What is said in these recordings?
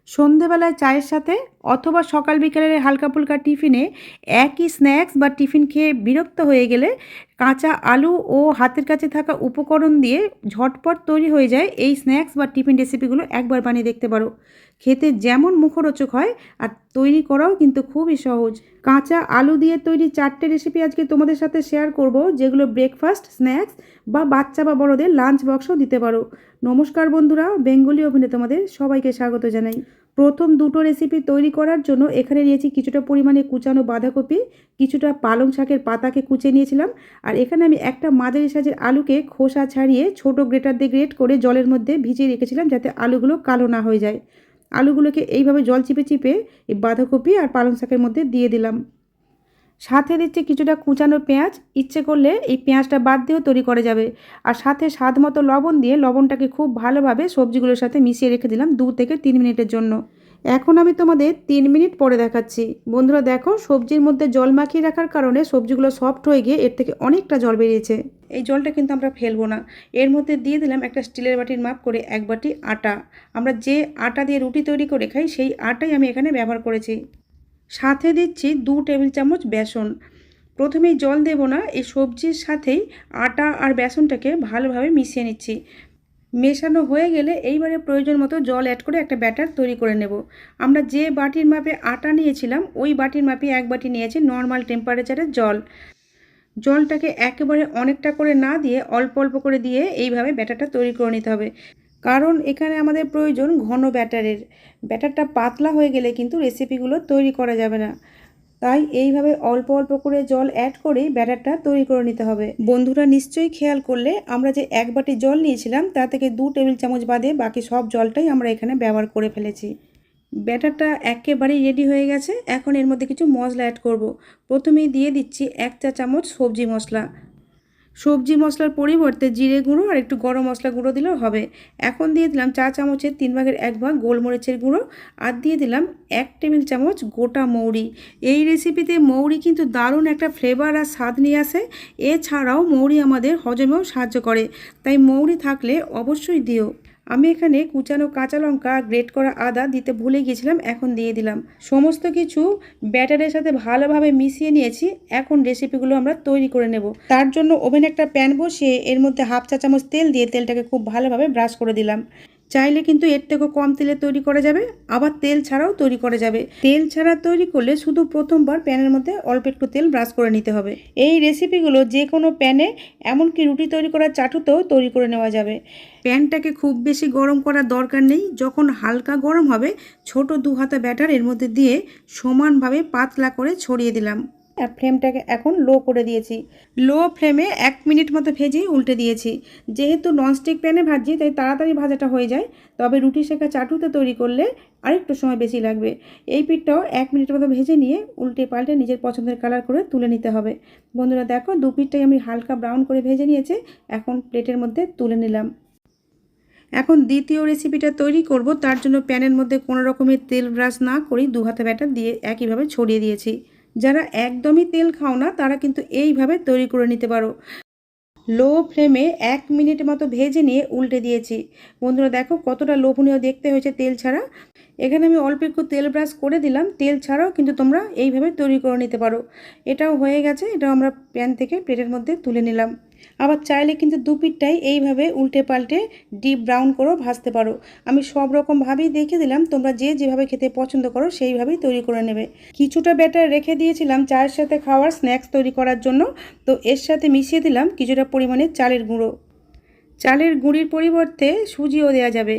সন্ধেবেলায় চায়ের সাথে অথবা সকাল বিকেলের হালকা ফুলকা টিফিনে একই স্ন্যাক্স বা টিফিন খেয়ে বিরক্ত হয়ে গেলে কাঁচা আলু ও হাতের কাছে থাকা উপকরণ দিয়ে ঝটপট তৈরি হয়ে যায় এই স্ন্যাক্স বা টিফিন রেসিপিগুলো। একবার বানিয়ে দেখতে পারো। খেতে যেমন মুখরোচক হয় আর তৈরি করাও কিন্তু খুবই সহজ। কাঁচা আলু দিয়ে তৈরি 4টে রেসিপি আজকে তোমাদের সাথে শেয়ার করব, যেগুলো ব্রেকফাস্ট, স্ন্যাক্স বা বাচ্চা বা বড়দের লাঞ্চ বক্সও দিতে পারো। নমস্কার বন্ধুরা, বেঙ্গলি ওভেনে তোমাদের সবাইকে স্বাগত জানাই। প্রথম দুটো রেসিপি তৈরি করার জন্য এখানে নিয়েছি কিছুটা পরিমাণে কুচানো বাঁধাকপি, কিছুটা পালং শাকের পাতাকে কুচে নিয়েছিলাম, আর এখানে আমি একটা মাঝারি সাইজের আলুকে খোসা ছাড়িয়ে ছোট গ্রেটার দিয়ে গ্রেট করে জলের মধ্যে ভিজিয়ে রেখেছিলাম যাতে আলুগুলো কালো না হয়ে যায়। আলুগুলোকে এইভাবে জল চিপে চিপে এই বাঁধাকপি আর পালং শাকের মধ্যে দিয়ে দিলাম। সাথে দিচ্ছি কিছুটা কুচানো পেঁয়াজ, ইচ্ছে করলে এই পেঁয়াজটা বাদ দিয়েও তৈরি করা যাবে। আর সাথে স্বাদ মতো লবণ দিয়ে লবণটাকে খুব ভালোভাবে সবজিগুলোর সাথে মিশিয়ে রেখে দিলাম 2 থেকে 3 মিনিটের জন্য। এখন আমি তোমাদের 3 মিনিট পরে দেখাচ্ছি। বন্ধুরা দেখো, সবজির মধ্যে জল মাখিয়ে রাখার কারণে সবজিগুলো সফট হয়ে গিয়ে এর থেকে অনেকটা জল বেরিয়েছে। এই জলটা কিন্তু আমরা ফেলবো না। এর মধ্যে দিয়ে দিলাম একটা স্টিলের বাটির মাপ করে 1 বাটি আটা। আমরা যে আটা দিয়ে রুটি তৈরি করে খাই সেই আটাই আমি এখানে ব্যবহার করেছি। সাথে দিচ্ছি 2 টেবিল চামচ বেসন। প্রথমেই জল দেব না, এই সবজির সাথেই আটা আর বেসনটাকে ভালোভাবে মিশিয়ে নিচ্ছি। মেশানো হয়ে গেলে এইবারে প্রয়োজন মতো জল অ্যাড করে একটা ব্যাটার তৈরি করে নেব। আমরা যে বাটির মাপে আটা নিয়েছিলাম ওই বাটির মাপে 1 বাটি নিয়েছি নর্মাল টেম্পারেচারের জল। জলটাকে একেবারে অনেকটা করে না দিয়ে অল্প অল্প করে দিয়ে এইভাবে ব্যাটারটা তৈরি করে নিতে হবে, কারণ এখানে আমাদের প্রয়োজন ঘন ব্যাটারের। ব্যাটারটা পাতলা হয়ে গেলে কিন্তু রেসিপিগুলো তৈরি করা যাবে না। তাই এইভাবে অল্প অল্প করে জল অ্যাড করেই ব্যাটারটা তৈরি করে নিতে হবে। বন্ধুরা নিশ্চয়ই খেয়াল করলে আমরা যে 1 বাটি জল নিয়েছিলাম তা থেকে 2 টেবিল চামচ বাদে বাকি সব জলটাই আমরা এখানে ব্যবহার করে ফেলেছি। ব্যাটারটা একেবারেই রেডি হয়ে গেছে। এখন এর মধ্যে কিছু মশলা অ্যাড করব। প্রথমেই দিয়ে দিচ্ছি 1 চা চামচ সবজি মশলা। সবজি মশলার পরিবর্তে জিরে গুঁড়ো আর একটু গরম মশলা গুঁড়ো দিলেও হবে। এখন দিয়ে দিলাম 4 চামচের 3/1 গোলমরিচের গুঁড়ো, আর দিয়ে দিলাম 1 টেবিল চামচ গোটা মৌরি। এই রেসিপিতে মৌরি কিন্তু দারুণ একটা ফ্লেভার আর স্বাদ নিয়ে আসে। এছাড়াও মৌরি আমাদের হজমেও সাহায্য করে, তাই মৌরি থাকলে অবশ্যই দিও। আমি এখানে কুচানো কাঁচা লঙ্কা, গ্রেট করা আদা দিতে ভুলে গিয়েছিলাম, এখন দিয়ে দিলাম। সমস্ত কিছু ব্যাটারের সাথে ভালোভাবে মিশিয়ে নিয়েছি। এখন রেসিপিগুলো আমরা তৈরি করে নেব। তার জন্য ওভেনে একটা প্যান বসিয়ে এর মধ্যে 1/2 চা চামচ তেল দিয়ে তেলটাকে খুব ভালোভাবে ব্রাশ করে দিলাম। চাইলে কিন্তু এর থেকেও কম তেলে তৈরি করা যাবে, আবার তেল ছাড়াও তৈরি করা যাবে। তেল ছাড়া তৈরি করলে শুধু প্রথমবার প্যানের মধ্যে অল্প একটু তেল ব্রাশ করে নিতে হবে। এই রেসিপিগুলো যে কোনো প্যানে, এমনকি রুটি তৈরি করার চাটুতেও তৈরি করে নেওয়া যাবে। প্যানটাকে খুব বেশি গরম করার দরকার নেই। যখন হালকা গরম হবে ছোট 2 হাতা ব্যাটার এর মধ্যে দিয়ে সমানভাবে পাতলা করে ছড়িয়ে দিলাম। আর ফ্লেমটাকে এখন লো করে দিয়েছি। লো ফ্লেমে 1 মিনিট মতো ভেজেই উল্টে দিয়েছি। যেহেতু ননস্টিক প্যানে ভাজছি তাই তাড়াতাড়ি ভাজাটা হয়ে যায়, তবে রুটি সেঁকা চাটুতে তৈরি করলে আরেকটু সময় বেশি লাগবে। এই পিঠটাও 1 মিনিট মতো ভেজে নিয়ে উল্টে পাল্টে নিজের পছন্দের কালার করে তুলে নিতে হবে। বন্ধুরা দেখো, 2 পিঠটাই আমি হালকা ব্রাউন করে ভেজে নিয়েছি। এখন প্লেটের মধ্যে তুলে নিলাম। এখন দ্বিতীয় রেসিপিটা তৈরি করব। তার জন্য প্যানের মধ্যে কোনো রকমের তেল ব্রাশ না করেই 2 হাতা ব্যাটার দিয়ে একইভাবে ছড়িয়ে দিয়েছি। যারা একদমই তেল খাও না তারা কিন্তু এইভাবে তৈরি করে নিতে পারো। লো ফ্লেমে 1 মিনিট মতো ভেজে নিয়ে উল্টে দিয়েছি। বন্ধুরা দেখো কতটা লোভনীয় দেখতে হয়েছে তেল ছাড়া। এখানে আমি অল্প একটু তেল ব্রাশ করে দিলাম। তেল ছাড়াও কিন্তু তোমরা এইভাবে তৈরি করে নিতে পারো। এটাও হয়ে গেছে। এটাও আমরা প্যান থেকে প্লেটের মধ্যে তুলে নিলাম। আবার চাইলে কিন্তু 2 পিঠটাই এইভাবে উল্টে পাল্টে ডিপ ব্রাউন করেও ভাজতে পারো। আমি সব রকমভাবেই দেখে দিলাম, তোমরা যে যেভাবে খেতে পছন্দ করো সেইভাবেই তৈরি করে নেবে। কিছুটা ব্যাটার রেখে দিয়েছিলাম চায়ের সাথে খাওয়ার স্ন্যাক্স তৈরি করার জন্য, তো এর সাথে মিশিয়ে দিলাম কিছুটা পরিমাণে চালের গুঁড়ো। চালের গুঁড়ির পরিবর্তে সুজিও দেওয়া যাবে।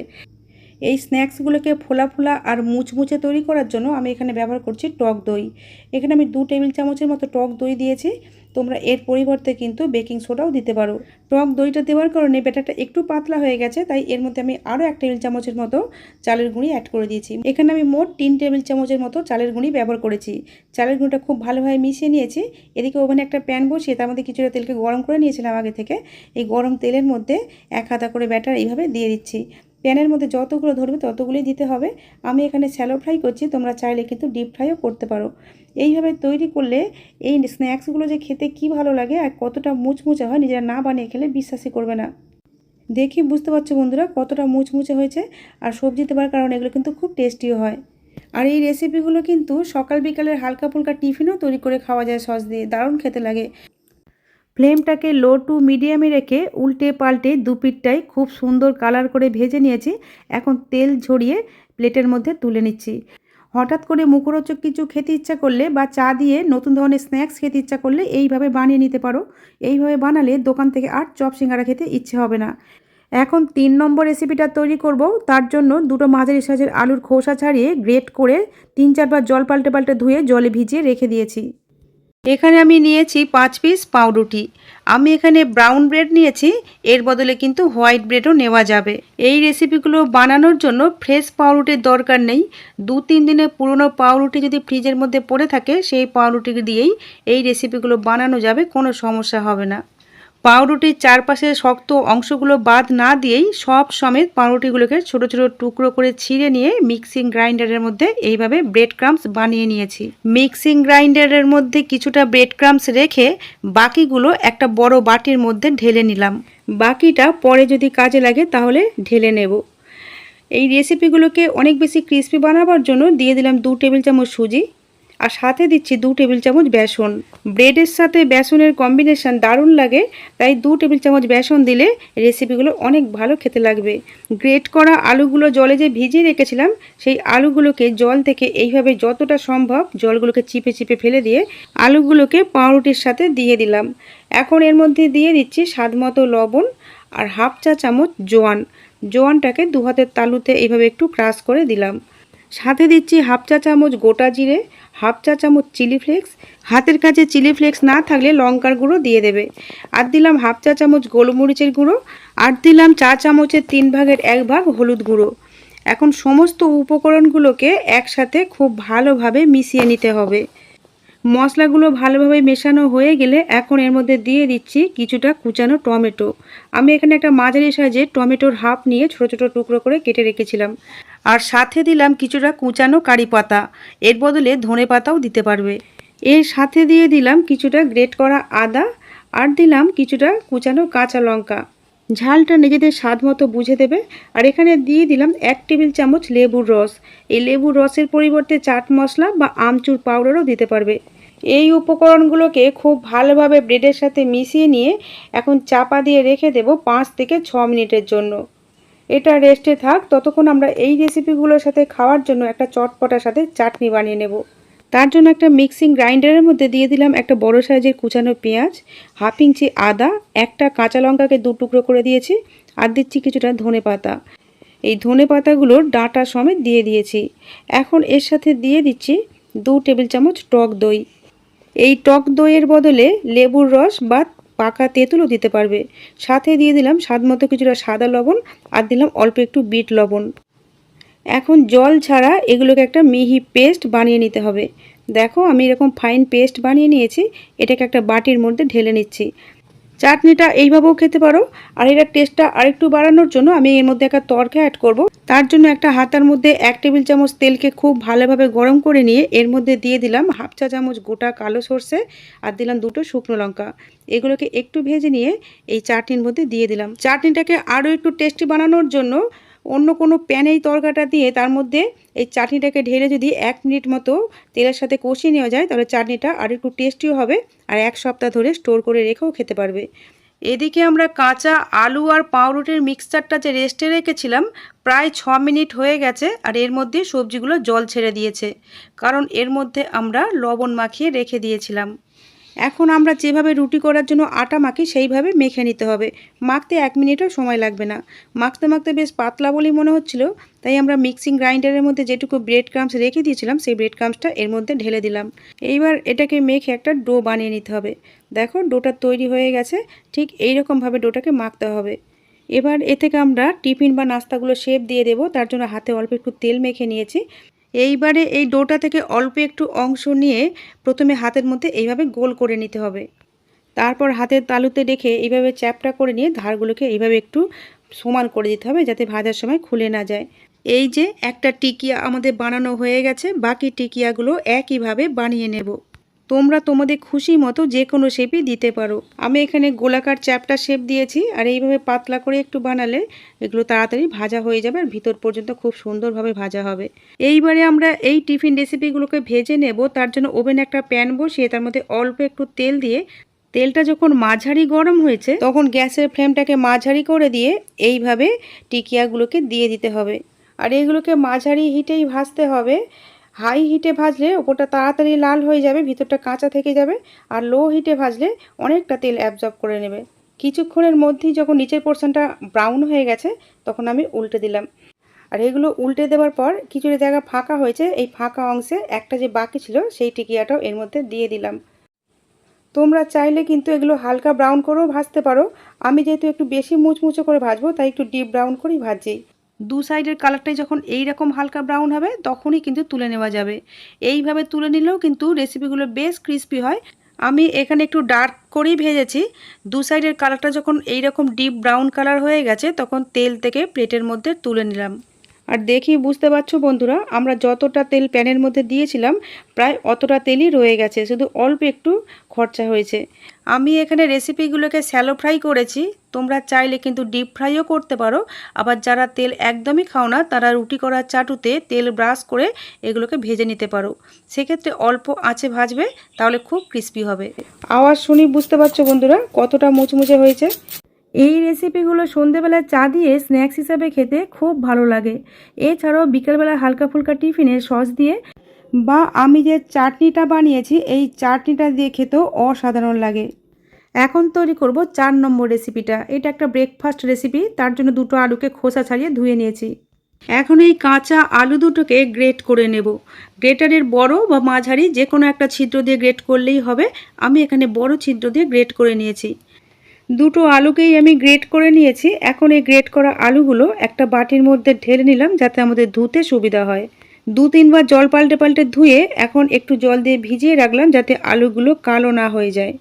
এই স্ন্যাক্সগুলোকে ফোলা ফোলা আর মুচমুচে তৈরি করার জন্য আমি এখানে ব্যবহার করছি টক দই। এখানে আমি 2 টেবিল চামচের মতো টক দই দিয়েছি। তোমরা এর পরিবর্তে কিন্তু বেকিং সোডাও দিতে পারো। টক দইটা দেওয়ার কারণে ব্যাটারটা একটু পাতলা হয়ে গেছে, তাই এর মধ্যে আমি আরও 1 টেবিল চামচের মতো চালের গুঁড়ি অ্যাড করে দিয়েছি। এখানে আমি মোট 3 টেবিল চামচের মতো চালের গুঁড়ি ব্যবহার করেছি। চালের গুঁড়িটা খুব ভালোভাবে মিশিয়ে নিয়েছি। এদিকে ওভেনে একটা প্যান বসিয়ে তার মধ্যে কিছুটা তেলকে গরম করে নিয়েছিলাম আগে থেকে। এই গরম তেলের মধ্যে 1 হাতা করে ব্যাটার এইভাবে দিয়ে দিচ্ছি। প্যানের মধ্যে যতগুলো ধরবে ততগুলোই দিতে হবে। আমি এখানে শ্যালো ফ্রাই করছি, তোমরা চাইলে কিন্তু ডিপ ফ্রাইও করতে পারো। এইভাবে তৈরি করলে এই স্ন্যাক্সগুলো যে খেতে কি ভালো লাগে আর কতটা মুচমুচে হয় নিজেরা না বানিয়ে খেলে বিশ্বাসই করবে না। দেখি বুঝতে পারছো বন্ধুরা কতটা মুচমুচে হয়েছে। আর সবজি দেওয়ার কারণে এগুলো কিন্তু খুব টেস্টিও হয়। আর এই রেসিপিগুলো কিন্তু সকাল বিকালের হালকা ফুলকা টিফিনও তৈরি করে খাওয়া যায় সস দিয়ে, দারুণ খেতে লাগে। ফ্লেমটাকে লো টু মিডিয়ামে রেখে উল্টে পাল্টে দুপিঠটাই খুব সুন্দর কালার করে ভেজে নিয়েছি। এখন তেল ঝরিয়ে প্লেটের মধ্যে তুলে নিচ্ছি। হঠাৎ করে মুখরোচক কিছু খেতে ইচ্ছা করলে বা চা দিয়ে নতুন ধরনের স্ন্যাক্স খেতে ইচ্ছা করলে এইভাবে বানিয়ে নিতে পারো। এইভাবে বানালে দোকান থেকে আর চপ সিঙ্গারা খেতে ইচ্ছে হবে না। এখন 3 নম্বর রেসিপিটা তৈরি করব। তার জন্য দুটো মাঝারি সাইজের আলুর খোসা ছাড়িয়ে গ্রেট করে 3-4 বার জল পাল্টে পাল্টে ধুয়ে জলে ভিজিয়ে রেখে দিয়েছি। এখানে আমি নিয়েছি 5 পিস পাউরুটি। আমি এখানে ব্রাউন ব্রেড নিয়েছি, এর বদলে কিন্তু হোয়াইট ব্রেডও নেওয়া যাবে। এই রেসিপিগুলো বানানোর জন্য ফ্রেশ পাউরুটির দরকার নেই। 2-3 দিনের পুরনো পাউরুটি যদি ফ্রিজের মধ্যে পড়ে থাকে সেই পাউরুটি দিয়েই এই রেসিপিগুলো বানানো যাবে, কোনো সমস্যা হবে না। পাউরুটির চারপাশে শক্ত অংশগুলো বাদ না দিয়েই সব সমেত পাউরুটিগুলোকে ছোট ছোট টুকরো করে ছিঁড়ে নিয়ে মিক্সিং গ্রাইন্ডারের মধ্যে এইভাবে ব্রেড ক্রাম্পস বানিয়ে নিয়েছি। মিক্সিং গ্রাইন্ডারের মধ্যে কিছুটা ব্রেড ক্রাম্পস রেখে বাকিগুলো একটা বড় বাটির মধ্যে ঢেলে নিলাম। বাকিটা পরে যদি কাজে লাগে তাহলে ঢেলে নেব। এই রেসিপিগুলোকে অনেক বেশি ক্রিস্পি বানাবার জন্য দিয়ে দিলাম 2 টেবিল চামচ সুজি, আর সাথে দিচ্ছি 2 টেবিল চামচ বেসন। ব্রেডের সাথে বেসনের কম্বিনেশন দারুণ লাগে, তাই 2 টেবিল চামচ বেসন দিলে রেসিপিগুলো অনেক ভালো খেতে লাগবে। গ্রেট করা আলুগুলো জলে যে ভিজিয়ে রেখেছিলাম সেই আলুগুলোকে জল থেকে এইভাবে যতটা সম্ভব জলগুলোকে চিপে চিপে ফেলে দিয়ে আলুগুলোকে পাউরুটির সাথে দিয়ে দিলাম। এখন এর মধ্যে দিয়ে দিচ্ছি স্বাদমতো লবণ আর হাফ চা চামচ জোয়ান। জোয়ানটাকে 2 হাতের তালুতে এইভাবে একটু ক্রাশ করে দিলাম। সাথে দিচ্ছি হাফ চা চামচ গোটা জিরে, হাফ চা চামচ চিলি ফ্লেক্স, হাতের কাছে চিলি ফ্লেক্স না থাকলে লঙ্কার গুঁড়ো দিয়ে দেবে। আর দিলাম হাফ চা চামচ গোলমরিচের গুঁড়ো, আর দিলাম চা চামচের 3 ভাগের 1 ভাগ হলুদ গুঁড়ো। এখন সমস্ত উপকরণগুলোকে একসাথে খুব ভালোভাবে মিশিয়ে নিতে হবে। মশলাগুলো ভালোভাবে মেশানো হয়ে গেলে এখন এর মধ্যে দিয়ে দিচ্ছি কিছুটা কুচানো টমেটো। আমি এখানে একটা মাঝারি সাইজের টমেটোর হাফ নিয়ে ছোট ছোট টুকরো করে কেটে রেখেছিলাম। আর সাথে দিলাম কিছুটা কুচানো কারি পাতা, এর বদলে ধনে পাতাও দিতে পারবে। এর সাথে দিয়ে দিলাম কিছুটা গ্রেট করা আদা, আর দিলাম কিছুটা কুচানো কাঁচা লঙ্কা। ঝালটা নিজেদের স্বাদ মতো বুঝে দেবে। আর এখানে দিয়ে দিলাম 1 টেবিল চামচ লেবুর রস। এই লেবুর রসের পরিবর্তে চাট মশলা বা আমচুর পাউডারও দিতে পারবে। এই উপকরণগুলোকে খুব ভালোভাবে ব্রেডের সাথে মিশিয়ে নিয়ে এখন চাপা দিয়ে রেখে দেব 5 থেকে 6 মিনিটের জন্য। এটা রেস্টে থাক, ততক্ষণ আমরা এই রেসিপিগুলোর সাথে খাওয়ার জন্য একটা চটপটার সাথে চাটনি বানিয়ে নেব। তার জন্য একটা মিক্সিং গ্রাইন্ডারের মধ্যে দিয়ে দিলাম একটা বড় সাইজের কুচানো পেঁয়াজ, হাফ ইঞ্চি আদা, একটা কাঁচা লঙ্কাকে 2 টুকরো করে দিয়েছি, আর দিচ্ছি কিছুটা ধনে পাতা। এই ধনে পাতাগুলোর ডাঁটা সমেত দিয়ে দিয়েছি। এখন এর সাথে দিয়ে দিচ্ছি 2 টেবিল চামচ টক দই। এই টক দইয়ের বদলে লেবুর রস বা পাকা তেঁতুলও দিতে পারবে। সাথে দিয়ে দিলাম স্বাদমতো কিছুটা সাদা লবণ, আর দিলাম অল্প একটু বিট লবণ। এখন জল ছাড়া এগুলোকে একটা মিহি পেস্ট বানিয়ে নিতে হবে। দেখো আমি এরকম ফাইন পেস্ট বানিয়ে নিয়েছি, এটাকে একটা বাটির মধ্যে ঢেলে নিচ্ছি। চাটনিটা এইভাবেও খেতে পারো, আর এটার টেস্টটা আরেকটু বাড়ানোর জন্য আমি এর মধ্যে একটা তড়কা অ্যাড করব। তার জন্য একটা হাতার মধ্যে 1 টেবিল চামচ তেলকে খুব ভালোভাবে গরম করে নিয়ে এর মধ্যে দিয়ে দিলাম হাফ চা চামচ গোটা কালো সর্ষে, আর দিলাম 2টো শুকনো লঙ্কা। এগুলোকে একটু ভেজে নিয়ে এই চাটনির মধ্যে দিয়ে দিলাম। চাটনিটাকে আরও একটু টেস্টি বানানোর জন্য অন্য কোনো প্যানে এই তরকাটা দিয়ে তার মধ্যে এই চাটনিটাকে ঢেলে যদি 1 মিনিট মতো তেলের সাথে কষিয়ে নেওয়া যায় তাহলে চাটনিটা আর একটু টেস্টিও হবে, আর 1 সপ্তাহ ধরে স্টোর করে রেখেও খেতে পারবে। এদিকে আমরা কাঁচা আলু আর পাউরুটির মিক্সচারটা যে রেস্টে রেখেছিলাম প্রায় 6 মিনিট হয়ে গেছে, আর এর মধ্যে সবজিগুলো জল ছেড়ে দিয়েছে, কারণ এর মধ্যে আমরা লবণ মাখিয়ে রেখে দিয়েছিলাম। এখন আমরা যেভাবে রুটি করার জন্য আটা মাখি সেইভাবে মেখে নিতে হবে। মাখতে 1 মিনিটও সময় লাগবে না। মাখতে মাখতে বেশ পাতলা বলেই মনে হচ্ছিল, তাই আমরা মিক্সিং গ্রাইন্ডারের মধ্যে যেটুকু ব্রেড ক্রাম্পস রেখে দিয়েছিলাম সেই ব্রেড ক্রাম্পসটা এর মধ্যে ঢেলে দিলাম। এইবার এটাকে মেখে একটা ডো বানিয়ে নিতে হবে। দেখো ডোটা তৈরি হয়ে গেছে, ঠিক এইরকমভাবে ডোটাকে মাখতে হবে। এবার এ থেকে আমরা টিফিন বা নাস্তাগুলো শেপ দিয়ে দেবো, তার জন্য হাতে অল্প একটু তেল মেখে নিয়েছি। এইবারে এই ডোটা থেকে অল্প একটু অংশ নিয়ে প্রথমে হাতের মধ্যে এইভাবে গোল করে নিতে হবে। তারপর হাতের তালুতে রেখে এইভাবে চ্যাপটা করে নিয়ে ধারগুলোকে এইভাবে একটু সমান করে দিতে হবে যাতে ভাজার সময় খুলে না যায়। এই যে একটা টিকিয়া আমাদের বানানো হয়ে গেছে, বাকি টিকিয়াগুলো একইভাবে বানিয়ে নেব। তোমরা তোমাদের খুশি মতো যে কোনো শেপই দিতে পারো। আমি এখানে গোলাকার চ্যাপ্টা শেপ দিয়েছি, আর এইভাবে পাতলা করে একটু বানালে এগুলো তাড়াতাড়ি ভাজা হয়ে যাবে আর ভিতর পর্যন্ত খুব সুন্দরভাবে ভাজা হবে। এইবারে আমরা এই টিফিন রেসিপিগুলোকে ভেজে নেব। তার জন্য ওভেনে একটা প্যান বসিয়ে তার মধ্যে অল্প একটু তেল দিয়ে, তেলটা যখন মাঝারি গরম হয়েছে তখন গ্যাসের ফ্লেমটাকে মাঝারি করে দিয়ে এইভাবে টিকিয়াগুলোকে দিয়ে দিতে হবে। আর এইগুলোকে মাঝারি হিটেই ভাজতে হবে। হাই হিটে ভাজলে ওপরটা তাড়াতাড়ি লাল হয়ে যাবে, ভিতরটা কাঁচা থেকে যাবে। আর লো হিটে ভাজলে অনেকটা তেল অ্যাবজর্ব করে নেবে। কিছুক্ষণের মধ্যেই যখন নিচের পোর্শনটা ব্রাউন হয়ে গেছে তখন আমি উল্টে দিলাম। আর এগুলো উল্টে দেওয়ার পর কিছুটা জায়গা ফাঁকা হয়েছে, এই ফাঁকা অংশে একটা যে বাকি ছিল সেই টিকিয়াটাও এর মধ্যে দিয়ে দিলাম। তোমরা চাইলে কিন্তু এগুলো হালকা ব্রাউন করেও ভাজতে পারো। আমি যেহেতু একটু বেশি মুচমুচো করে ভাজবো তাই একটু ডিপ ব্রাউন করেই ভাজি। দু সাইডের কালারটাই যখন এইরকম হালকা ব্রাউন হবে তখনই কিন্তু তুলে নেওয়া যাবে। এইভাবে তুলে নিলেও কিন্তু রেসিপিগুলো বেশ ক্রিস্পি হয়। আমি এখানে একটু ডার্ক করেই ভেজেছি। দু সাইডের কালারটা যখন এইরকম ডিপ ব্রাউন কালার হয়ে গেছে তখন তেল থেকে প্লেটের মধ্যে তুলে নিলাম। আর দেখি বুঝতে পারছো বন্ধুরা, আমরা যতটা তেল প্যানের মধ্যে দিয়েছিলাম প্রায় অতটা তেলই রয়ে গেছে, শুধু অল্প একটু খরচা হয়েছে। আমি এখানে রেসিপিগুলোকে শ্যালো ফ্রাই করেছি, তোমরা চাইলে কিন্তু ডিপ ফ্রাইও করতে পারো। আবার যারা তেল একদমই খাও না তারা রুটি করার চাটুতে তেল ব্রাশ করে এগুলোকে ভেজে নিতে পারো। সেক্ষেত্রে অল্প আঁচে ভাজবে, তাহলে খুব ক্রিস্পি হবে। আওয়াজ শুনি বুঝতে পারছো বন্ধুরা কতটা মুচমুচে হয়েছে। এই রেসিপিগুলো সন্ধেবেলায় চা দিয়ে স্ন্যাক্স হিসাবে খেতে খুব ভালো লাগে। এছাড়াও বিকেলবেলা হালকা ফুলকা টিফিনে সস দিয়ে বা আমি যে চাটনিটা বানিয়েছি এই চাটনিটা দিয়ে খেতেও অসাধারণ লাগে। এখন তৈরি করব 4 নম্বর রেসিপিটা। এটা একটা ব্রেকফাস্ট রেসিপি। তার জন্য দুটো আলুকে খোসা ছাড়িয়ে ধুয়ে নিয়েছি। এখন এই কাঁচা আলু দুটোকে গ্রেট করে নেব। গ্রেটারের বড় বা মাঝারি যে কোনো একটা ছিদ্র দিয়ে গ্রেট করলেই হবে। আমি এখানে বড় ছিদ্র দিয়ে গ্রেট করে নিয়েছি। দুটো আলুকেই আমি গ্রেট করে নিয়েছি। এখন এই গ্রেট করা আলুগুলো একটা বাটির মধ্যে ঢেলে নিলাম যাতে আমাদের ধুতে সুবিধা হয়। 2-3 বার জল পাল্টে পাল্টে ধুয়ে এখন একটু জল দিয়ে ভিজিয়ে রাখলাম যাতে আলুগুলো কালো না হয়ে যায়।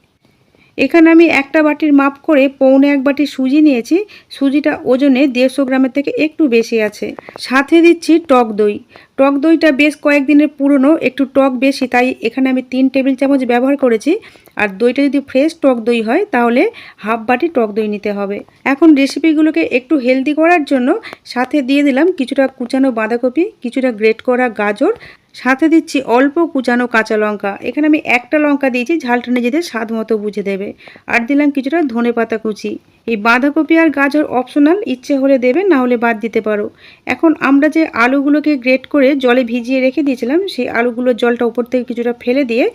এখানে আমি একটা বাটির মাপ করে 1.25 বাটি সুজি নিয়েছি। সুজিটা ওজনে 150 গ্রামের থেকে একটু বেশি আছে। সাথে দিচ্ছি টক দই। টক দইটা বেশ কয়েকদিনের পুরনো, একটু টক বেশি, তাই এখানে আমি 3 টেবিল চামচ ব্যবহার করেছি। আর দইটা যদি ফ্রেশ টক দই হয় তাহলে হাফ বাটি টক দই নিতে হবে। এখন রেসিপিগুলোকে একটু হেলদি করার জন্য সাথে দিয়ে দিলাম কিছুটা কুচানো বাঁধাকপি, কিছুটা গ্রেট করা গাজর, সাথে দিচ্ছি অল্প কুচানো কাঁচা লঙ্কা। এখানে আমি একটা লঙ্কা দিয়েছি, ঝালটা নিজেদের স্বাদ মতো বুঝে দেবে। আর দিলাম কিছুটা ধনেপাতা কুচি। এই বাঁধাকপি আর গাজর অপশনাল, ইচ্ছে হলে দেবে, না হলে বাদ দিতে পারো। এখন আমরা যে আলুগুলোকে গ্রেট করে জলে ভিজিয়ে রেখে দিয়েছিলাম সেই আলুগুলোর জলটা উপর থেকে কিছুটা ফেলে দিয়ে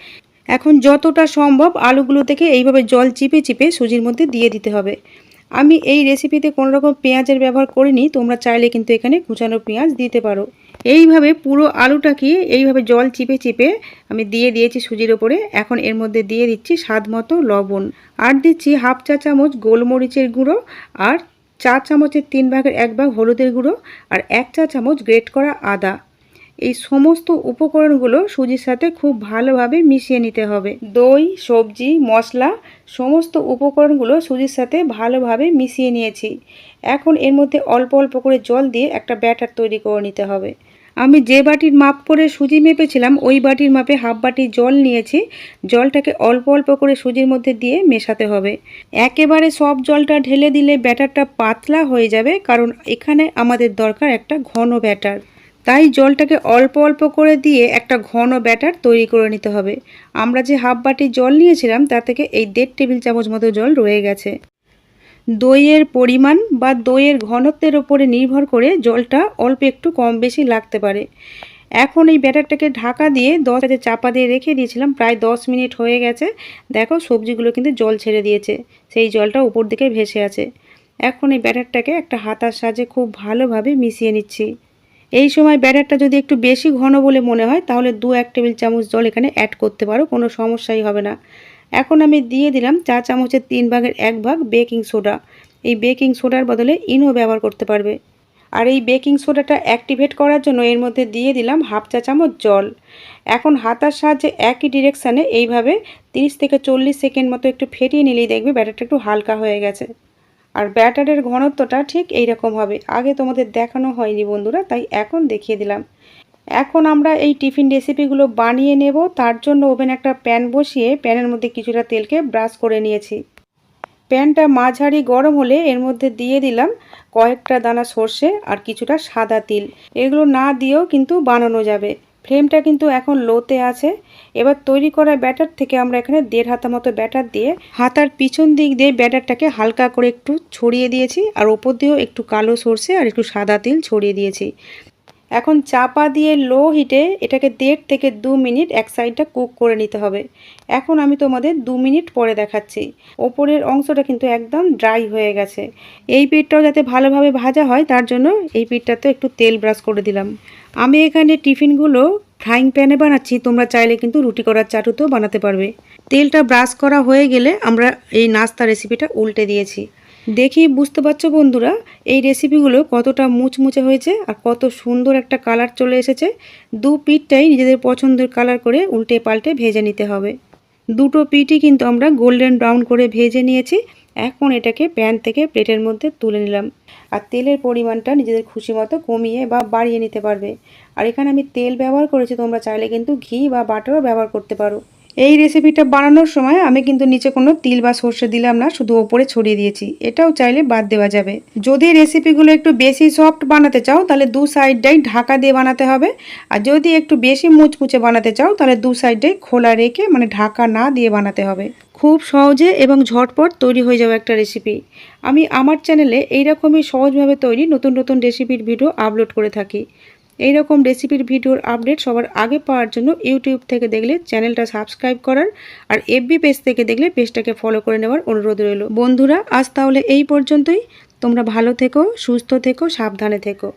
এখন যতটা সম্ভব আলুগুলো থেকে এইভাবে জল চিপে চিপে সুজির মধ্যে দিয়ে দিতে হবে। আমি এই রেসিপিতে কোনো রকম পেঁয়াজের ব্যবহার করিনি, তোমরা চাইলে কিন্তু এখানে কুচানো পেঁয়াজ দিতে পারো। এইভাবে পুরো আলুটাকে এইভাবে জল চিপে চিপে আমি দিয়ে দিয়েছি সুজির ওপরে। এখন এর মধ্যে দিয়ে দিচ্ছি স্বাদ মতো লবণ, আর দিচ্ছি হাফ চা চামচ গোলমরিচের গুঁড়ো, আর 4 চামচের 3 ভাগের 1 ভাগ হলুদের গুঁড়ো, আর 1 চা চামচ গ্রেট করা আদা। এই সমস্ত উপকরণগুলো সুজির সাথে খুব ভালোভাবে মিশিয়ে নিতে হবে। দই, সবজি, মশলা সমস্ত উপকরণগুলো সুজির সাথে ভালোভাবে মিশিয়ে নিয়েছি। এখন এর মধ্যে অল্প অল্প করে জল দিয়ে একটা ব্যাটার তৈরি করে নিতে হবে। আমি যে বাটির মাপ করে সুজি মেপেছিলাম ওই বাটির মাপে হাফ বাটি জল নিয়েছি। জলটাকে অল্প অল্প করে সুজির মধ্যে দিয়ে মেশাতে হবে। একেবারে সব জলটা ঢেলে দিলে ব্যাটারটা পাতলা হয়ে যাবে, কারণ এখানে আমাদের দরকার একটা ঘন ব্যাটার। তাই জলটাকে অল্প অল্প করে দিয়ে একটা ঘন ব্যাটার তৈরি করে নিতে হবে। আমরা যে হাফ বাটি জল নিয়েছিলাম তা থেকে এই 1.5 টেবিল চামচ মতো জল রয়ে গেছে। দইয়ের পরিমাণ বা দইয়ের ঘনত্বের ওপরে নির্ভর করে জলটা অল্প একটু কম বেশি লাগতে পারে। এখন এই ব্যাটারটাকে ঢাকা দিয়ে 10 মিনিট চাপা দিয়ে রেখে দিয়েছিলাম। প্রায় 10 মিনিট হয়ে গেছে। দেখো সবজিগুলো কিন্তু জল ছেড়ে দিয়েছে, সেই জলটা উপর দিকে ভেসে আছে। এখন এই ব্যাটারটাকে একটা হাতার সাহায্যে খুব ভালোভাবে মিশিয়ে নিচ্ছি। এই সময় ব্যাটারটা যদি একটু বেশি ঘন বলে মনে হয় তাহলে 2-1 টেবিল চামচ জল এখানে অ্যাড করতে পারো, কোনো সমস্যাই হবে না। এখন আমি দিয়ে দিলাম 4 চামচের 3 ভাগের 1 ভাগ বেকিং সোডা। এই বেকিং সোডার বদলে ইনো ব্যবহার করতে পারবে। আর এই বেকিং সোডাটা অ্যাক্টিভেট করার জন্য এর মধ্যে দিয়ে দিলাম হাফ চা চামচ জল। এখন হাতার সাহায্যে একই ডিরেকশানে এইভাবে 30 থেকে 40 সেকেন্ড মতো একটু ফেটিয়ে নিলেই দেখবে ব্যাটারটা একটু হালকা হয়ে গেছে। আর ব্যাটারের ঘনত্বটা ঠিক এই রকম হবে। আগে তোমাদের দেখানো হয়নি বন্ধুরা, তাই এখন দেখিয়ে দিলাম। এখন আমরা এই টিফিন রেসিপিগুলো বানিয়ে নেব। তার জন্য ওভেনে একটা প্যান বসিয়ে প্যানের মধ্যে কিছুটা তেলকে ব্রাশ করে নিয়েছি। প্যানটা মাঝারি গরম হলে এর মধ্যে দিয়ে দিলাম কয়েকটা দানা সর্ষে আর কিছুটা সাদা তিল। এগুলো না দিয়েও কিন্তু বানানো যাবে। ফ্লেমটা কিন্তু এখন লোতে আছে। এবার তৈরি করা ব্যাটার থেকে আমরা এখানে 1.5 হাতা মতো ব্যাটার দিয়ে হাতার পিছন দিক দিয়ে ব্যাটারটাকে হালকা করে একটু ছড়িয়ে দিয়েছি, আর ওপর দিয়েও একটু কালো সর্ষে আর একটু সাদা তিল ছড়িয়ে দিয়েছি। এখন চাপা দিয়ে লো হিটে এটাকে 1.5 থেকে 2 মিনিট এক সাইডটা কুক করে নিতে হবে। এখন আমি তোমাদের 2 মিনিট পরে দেখাচ্ছি। ওপরের অংশটা কিন্তু একদম ড্রাই হয়ে গেছে। এই পিঠটাও যাতে ভালোভাবে ভাজা হয় তার জন্য এই পিঠটাতে একটু তেল ব্রাশ করে দিলাম। আমি এখানে টিফিনগুলো ফ্রাইং প্যানে বানাচ্ছি, তোমরা চাইলে কিন্তু রুটি করার চাটুতেও বানাতে পারবে। তেলটা ব্রাশ করা হয়ে গেলে আমরা এই নাস্তা রেসিপিটা উল্টে দিয়েছি। দেখি বুঝতে পারছো বন্ধুরা এই রেসিপিগুলো কতটা মুচমুচে হয়েছে আর কত সুন্দর একটা কালার চলে এসেছে। দু পিঠটাই নিজেদের পছন্দের কালার করে উল্টে পাল্টে ভেজে নিতে হবে। দুটো পিঠই কিন্তু আমরা গোল্ডেন ব্রাউন করে ভেজে নিয়েছি। এখন এটাকে প্যান থেকে প্লেটের মধ্যে তুলে নিলাম। আর তেলের পরিমাণটা নিজেদের খুশি মতো কমিয়ে বা বাড়িয়ে নিতে পারবে। আর এখানে আমি তেল ব্যবহার করেছি, তোমরা চাইলে কিন্তু ঘি বা বাটারও ব্যবহার করতে পারো। এই রেসিপিটা বানানোর সময় আমি কিন্তু নিচে কোনো তিল বা সর্ষে দিলাম না, শুধু ওপরে ছড়িয়ে দিয়েছি। এটাও চাইলে বাদ দেওয়া যাবে। যদি রেসিপিগুলো একটু বেশি সফট বানাতে চাও তাহলে দু সাইডটাই ঢাকা দিয়ে বানাতে হবে। আর যদি একটু বেশি মুচমুচে বানাতে চাও তাহলে দু সাইডটাই খোলা রেখে মানে ঢাকা না দিয়ে বানাতে হবে। খুব সহজে এবং ঝটপট তৈরি হয়ে যাবে একটা রেসিপি। আমি আমার চ্যানেলে এইরকমই সহজভাবে তৈরি নতুন নতুন রেসিপির ভিডিও আপলোড করে থাকি। এই রকম রেসিপির ভিডিওর আপডেট সবার আগে পাওয়ার জন্য ইউটিউব থেকে দেখলে চ্যানেলটা সাবস্ক্রাইব করার, আর এফবি পেজ থেকে দেখলে পেজটাকে ফলো করে নেওয়ার অনুরোধ রইল। বন্ধুরা আজ তাহলে এই পর্যন্তই। তোমরা ভালো থেকো, সুস্থ থেকো, সাবধানে থেকো।